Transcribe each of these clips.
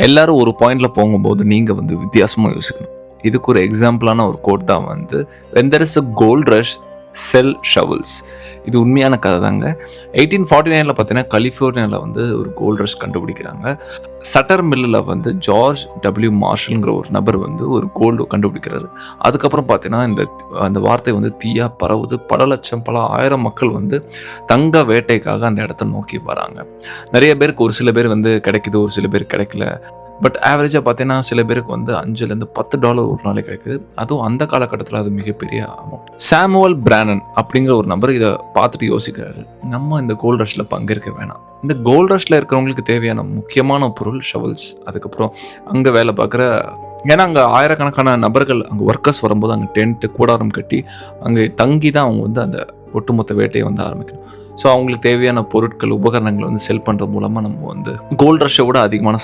எல்லாரும் ஒரு பாயிண்ட்ல போகும்போது நீங்கள் வந்து வித்தியாசமாக யோசிக்கணும். இதுக்கு ஒரு எக்ஸாம்பிளான ஒரு கோட் தான் வந்து when there is a gold rush செல் ஷவல்ஸ். இது உண்மையான கதை தாங்க. 1849 பார்த்தீங்கன்னா கலிஃபோர்னியாவில் வந்து ஒரு கோல்ட் ரஷ் கண்டுபிடிக்கிறாங்க. சட்டர் மில்லில் வந்து ஜார்ஜ் டபிள்யூ மார்ஷல்ங்கிற ஒரு நபர் வந்து ஒரு கோல்டு கண்டுபிடிக்கிறாரு. அதுக்கப்புறம் பார்த்தீங்கன்னா அந்த வார்த்தை வந்து தீயா பரவுது. பல லட்சம் பல ஆயிரம் மக்கள் வந்து தங்க வேட்டைக்காக அந்த இடத்த நோக்கி வராங்க. நிறைய பேருக்கு ஒரு சில பேர் வந்து கிடைக்குது, ஒரு சில பேர் கிடைக்கல. பட் ஆவரேஜாக பார்த்தீங்கன்னா சில பேருக்கு வந்து $5-10 ஒரு நாளைக்கு கிடைக்குது. அதுவும் அந்த காலகட்டத்தில் அது மிகப்பெரிய அமௌண்ட். சாமுவல் பிரானன் அப்படிங்கிற ஒரு நபர் இதை பார்த்துட்டு யோசிக்கிறாரு, நம்ம இந்த கோல்ட் ரஷ்ல பங்கேற்க வேணாம். இந்த கோல்ட் ரஷ்ல இருக்கிறவங்களுக்கு தேவையான முக்கியமான பொருள் ஷவல்ஸ். அதுக்கப்புறம் அங்கே வேலை பார்க்குற, ஏன்னா அங்கே ஆயிரக்கணக்கான நபர்கள் அங்கே ஒர்க்கர்ஸ் வரும்போது அங்கே டென்ட் கூடாரம் கட்டி அங்கே தங்கி தான் அவங்க வந்து அந்த ஒட்டுமொத்த வேட்டையை வந்து ஆரம்பிக்கணும். ஸோ அவங்களுக்கு தேவையான பொருட்கள் உபகரணங்களை வந்து செல் பண்ணுறது மூலமாக நம்ம வந்து கோல்ட் ரஷ்ஷை விட அதிகமான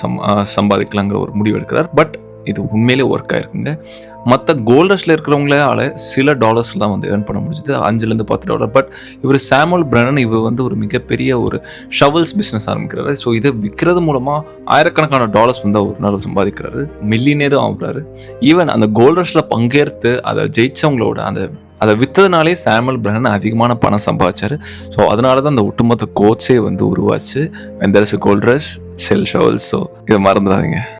சம்பாதிக்கலாங்கிற ஒரு முடிவு எடுக்கிறார். பட் இது உண்மையிலே ஒர்க் ஆயிருக்குங்க. மற்ற கோல்ட் ரஷ்ல இருக்கிறவங்களால சில டாலர்ஸ்லாம் வந்து ஏர்ன் பண்ண முடிஞ்சுது, $5-10. பட் இவர் சாமுவல் பிரானன் இவர் வந்து ஒரு மிகப்பெரிய ஒரு ஷவல்ஸ் பிஸ்னஸ் ஆரம்பிக்கிறாரு. ஸோ இதை விற்கிறது மூலமாக ஆயிரக்கணக்கான டாலர்ஸ் வந்து ஒரு நாள் சம்பாதிக்கிறாரு, மில்லியனரும் ஆகுறாரு. ஈவன் அந்த கோல்ட் ரஷ்ல பங்கேற்று அதை ஜெயிச்சவங்களோட அதை விற்றதுனாலே சாமுவல் பிரானன் அதிகமான பணம் சம்பாதிச்சாரு. ஸோ அதனால தான் அந்த ஒட்டுமொத்த கோட்ஸே வந்து உருவாச்சு. when there is a gold rush, sell shovels. So இதை மறந்துடாதீங்க.